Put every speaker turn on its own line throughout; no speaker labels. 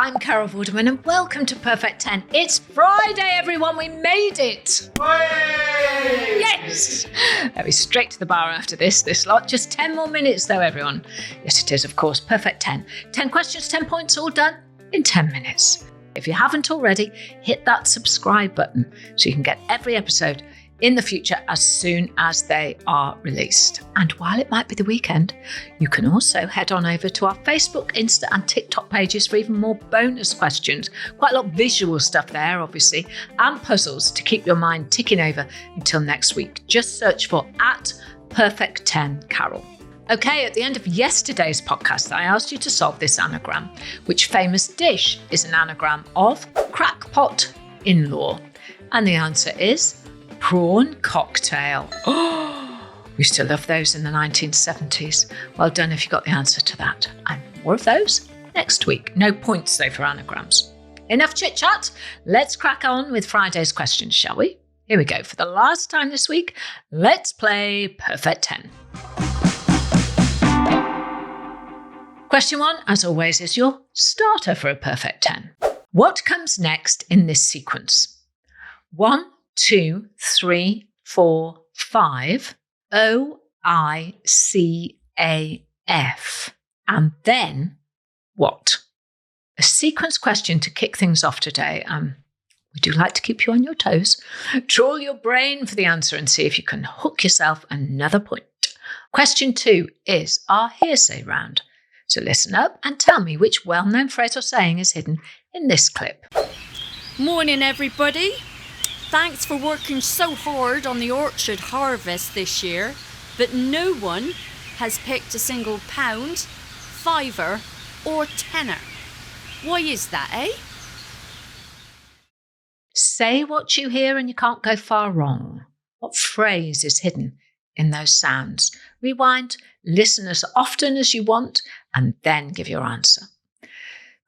I'm Carol Vorderman and welcome to Perfect 10. It's Friday, everyone. We made it.
Way!
Yes. Very straight to the bar after this lot. Just 10 more minutes though, everyone. Yes, it is, of course. Perfect 10. 10 questions, 10 points, all done in 10 minutes. If you haven't already, hit that subscribe button so you can get every episode in the future as soon as they are released. And while it might be the weekend, you can also head on over to our Facebook, Insta and TikTok pages for even more bonus questions. Quite a lot of visual stuff there, obviously, and puzzles to keep your mind ticking over until next week. Just search for @Perfect10Carol. Okay, at the end of yesterday's podcast, I asked you to solve this anagram. Which famous dish is an anagram of crackpot in-law? And the answer is prawn cocktail. Oh, we used to love those in the 1970s. Well done if you got the answer to that. And more of those next week. No points though for anagrams. Enough chit chat. Let's crack on with Friday's questions, shall we? Here we go. For the last time this week, let's play Perfect 10. Question 1, as always, is your starter for a Perfect 10. What comes next in this sequence? 1, 2, 3, 4, 5, O-I-C-A-F. And then what? A sequence question to kick things off today. We do like to keep you on your toes. Trawl your brain for the answer and see if you can hook yourself another point. Question 2 is our hearsay round. So listen up and tell me which well-known phrase or saying is hidden in this clip.
Morning, everybody. Thanks for working so hard on the orchard harvest this year, but no one has picked a single pound, fiver or tenner. Why is that, eh?
Say what you hear and you can't go far wrong. What phrase is hidden in those sounds? Rewind, listen as often as you want, and then give your answer.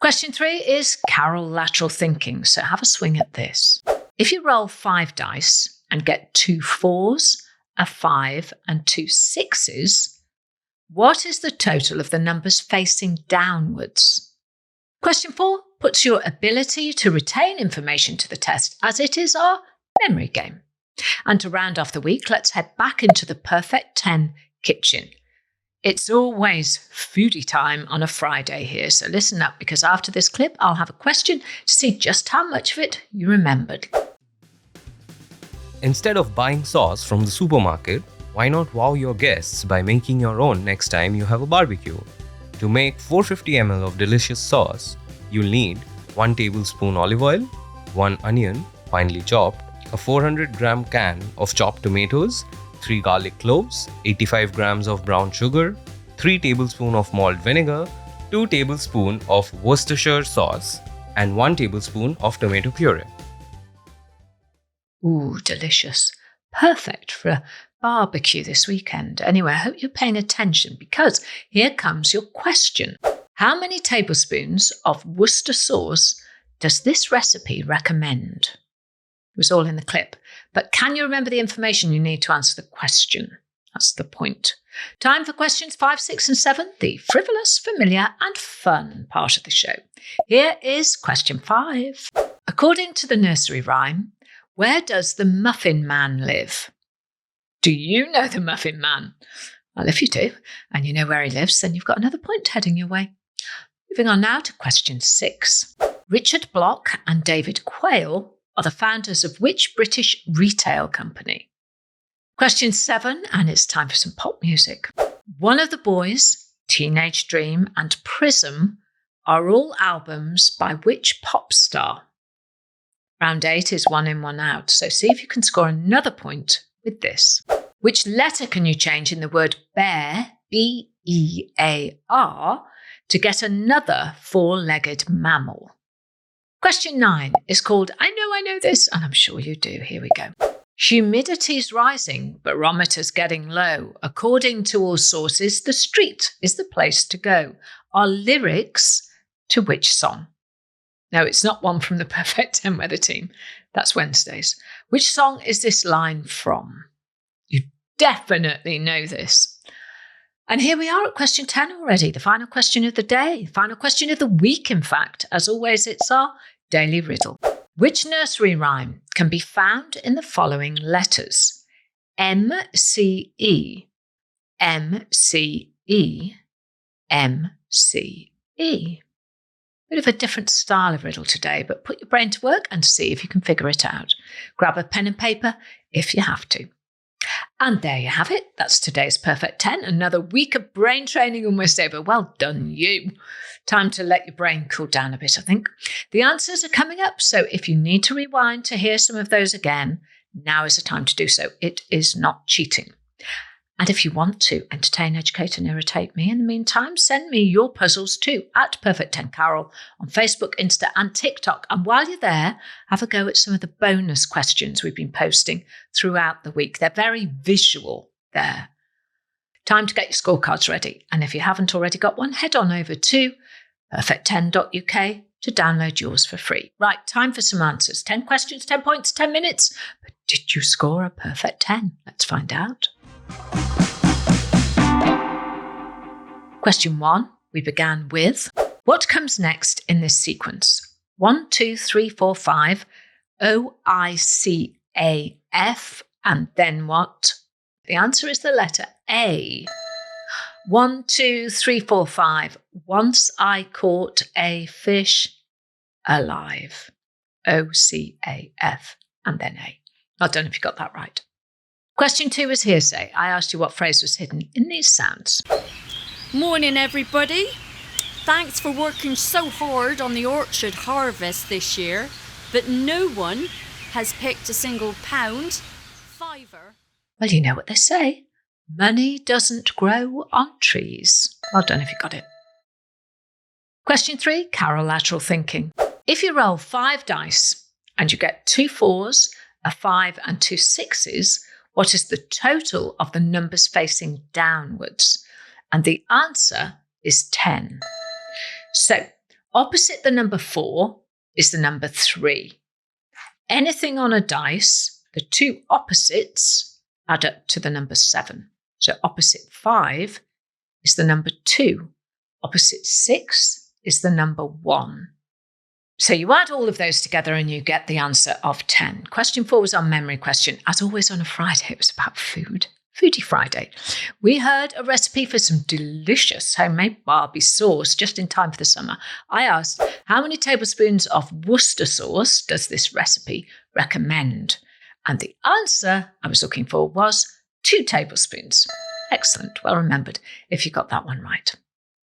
Question 3 is Carol lateral thinking, so have a swing at this. If you roll 5 dice and get 2 4s, a 5 and 2 6s, what is the total of the numbers facing downwards? Question 4 puts your ability to retain information to the test, as it is our memory game. And to round off the week, let's head back into the Perfect 10 kitchen. It's always foodie time on a Friday here, so listen up, because after this clip, I'll have a question to see just how much of it you remembered.
Instead of buying sauce from the supermarket, why not wow your guests by making your own next time you have a barbecue? To make 450 ml of delicious sauce, you'll need 1 tablespoon olive oil, 1 onion, finely chopped, a 400-gram can of chopped tomatoes, 3 garlic cloves, 85 grams of brown sugar, 3 tablespoons of malt vinegar, 2 tablespoons of Worcestershire sauce, and 1 tablespoon of tomato puree.
Ooh, delicious. Perfect for a barbecue this weekend. Anyway, I hope you're paying attention, because here comes your question. How many tablespoons of Worcester sauce does this recipe recommend? It was all in the clip. But can you remember the information you need to answer the question? That's the point. Time for questions 5, 6 and 7, the frivolous, familiar and fun part of the show. Here is question 5. According to the nursery rhyme, where does the Muffin Man live? Do you know the Muffin Man? Well, if you do, and you know where he lives, then you've got another point heading your way. Moving on now to question 6. Richard Block and David Quayle are the founders of which British retail company? Question 7, and it's time for some pop music. One of the Boys, Teenage Dream and Prism are all albums by which pop star? Round 8 is 1 in, 1 out, so see if you can score another point with this. Which letter can you change in the word bear, B-E-A-R, to get another 4-legged mammal? Question 9 is called I know this, and I'm sure you do. Here we go. Humidity's rising, barometer's getting low. According to all sources, the street is the place to go. Are lyrics to which song? No, it's not one from the Perfect 10 Weather Team. That's Wednesdays. Which song is this line from? You definitely know this. And here we are at question 10 already, the final question of the day, final question of the week, in fact. As always, it's our daily riddle. Which nursery rhyme can be found in the following letters? M-C-E, M-C-E, M-C-E. Bit of a different style of riddle today, but put your brain to work and see if you can figure it out. Grab a pen and paper if you have to. And there you have it. That's today's Perfect 10. Another week of brain training almost over. Well done, you. Time to let your brain cool down a bit, I think. The answers are coming up, so if you need to rewind to hear some of those again, now is the time to do so. It is not cheating. And if you want to entertain, educate and irritate me in the meantime, send me your puzzles too at Perfect10Carol on Facebook, Insta and TikTok. And while you're there, have a go at some of the bonus questions we've been posting throughout the week. They're very visual there. Time to get your scorecards ready. And if you haven't already got one, head on over to perfect10.uk to download yours for free. Right, time for some answers. 10 questions, 10 points, 10 minutes. But did you score a perfect 10? Let's find out. Question 1, we began with, what comes next in this sequence? 1, 2, 3, 4, 5, O-I-C-A-F, and then what? The answer is the letter A. 1, 2, 3, 4, 5, once I caught a fish alive. O-C-A-F, and then A. I don't know if you got that right. Question 2 was hearsay. I asked you what phrase was hidden in these sounds.
Morning, everybody. Thanks for working so hard on the orchard harvest this year, but no one has picked a single pound, fiver.
Well, you know what they say. Money doesn't grow on trees. Well done if you got it. Question 3, Carol lateral thinking. If you roll 5 dice and you get 2 4s, a 5 and 2 6s, what is the total of the numbers facing downwards? And the answer is 10. So, opposite the number 4 is the number 3. Anything on a dice, the 2 opposites add up to the number 7. So, opposite 5 is the number 2. Opposite 6 is the number 1. So you add all of those together and you get the answer of 10. Question 4 was our memory question. As always on a Friday, it was about food. Foodie Friday. We heard a recipe for some delicious homemade Barbie sauce just in time for the summer. I asked, how many tablespoons of Worcester sauce does this recipe recommend? And the answer I was looking for was 2 tablespoons. Excellent. Well remembered if you got that one right.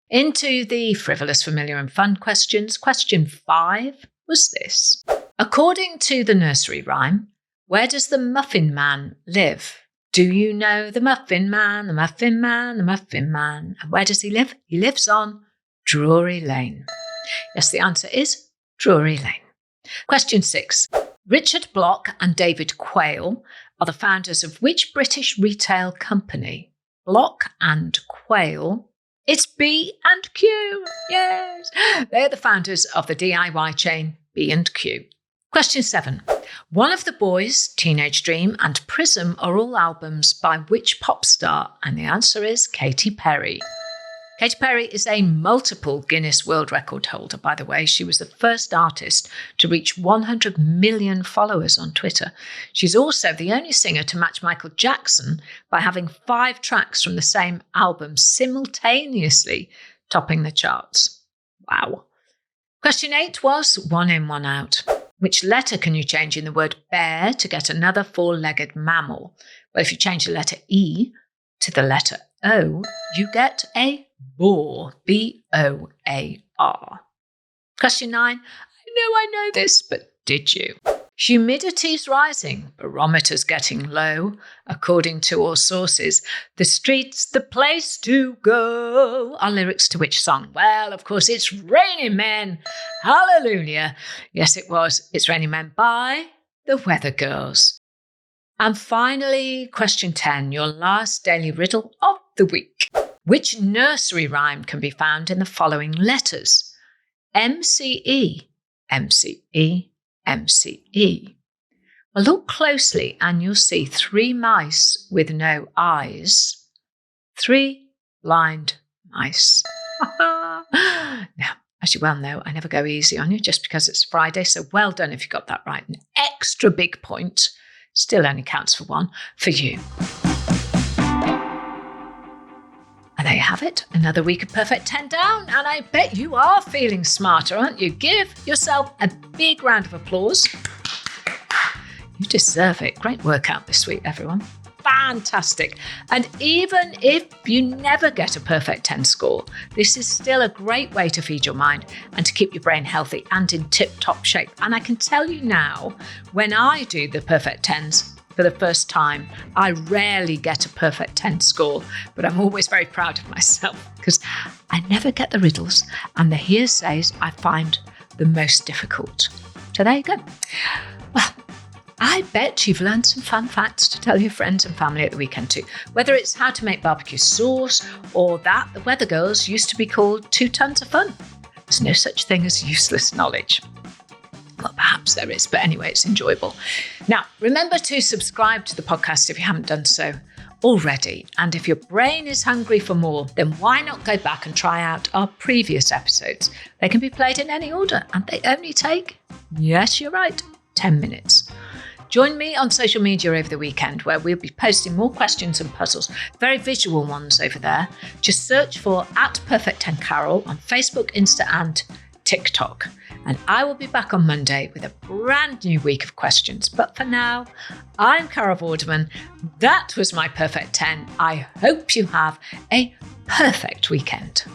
Into the frivolous, familiar and fun questions. Question 5 was this. According to the nursery rhyme, where does the Muffin Man live? Do you know the Muffin Man, the Muffin Man, the Muffin Man? And where does he live? He lives on Drury Lane. Yes, the answer is Drury Lane. Question 6. Richard Block and David Quayle are the founders of which British retail company? Block and Quayle. It's B&Q. Yes. They're the founders of the DIY chain B&Q. Question 7. One of the Boys, Teenage Dream and Prism are all albums by which pop star? And the answer is Katy Perry. Katy Perry is a multiple Guinness World Record holder, by the way. She was the first artist to reach 100 million followers on Twitter. She's also the only singer to match Michael Jackson by having 5 tracks from the same album simultaneously topping the charts. Wow. Question 8 was 1 in, 1 out. Which letter can you change in the word bear to get another 4-legged mammal? Well, if you change the letter E to the letter O, you get a boar, B-O-A-R. Question 9. I know this, but did you? Humidity's rising, barometer's getting low. According to all sources, the street's the place to go. Are lyrics to which song? Well, of course, it's Raining Men. Hallelujah. Yes, it was. It's Raining Men by the Weather Girls. And finally, question 10, your last daily riddle of the week. Which nursery rhyme can be found in the following letters? M-C-E, M-C-E, M-C-E. Well, look closely and you'll see 3 mice with no eyes. 3 blind mice. Now, as you well know, I never go easy on you just because it's Friday, so well done if you got that right. An extra big point, still only counts for one, for you. And there you have it, another week of Perfect 10 down, and I bet you are feeling smarter, aren't you? Give yourself a big round of applause. You deserve it. Great workout this week, everyone. Fantastic. And even if you never get a perfect 10 score, this is still a great way to feed your mind and to keep your brain healthy and in tip-top shape. And I can tell you now, when I do the perfect 10s for the first time, I rarely get a perfect 10 score, but I'm always very proud of myself because I never get the riddles and the hearsays I find the most difficult. So there you go. Well, I bet you've learned some fun facts to tell your friends and family at the weekend too, whether it's how to make barbecue sauce or that the Weather Girls used to be called 2 tons of fun. There's no such thing as useless knowledge. Well, perhaps there is, but anyway, it's enjoyable. Now, remember to subscribe to the podcast if you haven't done so already. And if your brain is hungry for more, then why not go back and try out our previous episodes? They can be played in any order and they only take, yes, you're right, 10 minutes. Join me on social media over the weekend where we'll be posting more questions and puzzles, very visual ones over there. Just search for @Perfect10Carol on Facebook, Insta and TikTok. And I will be back on Monday with a brand new week of questions. But for now, I'm Carol Vorderman. That was my Perfect 10. I hope you have a perfect weekend.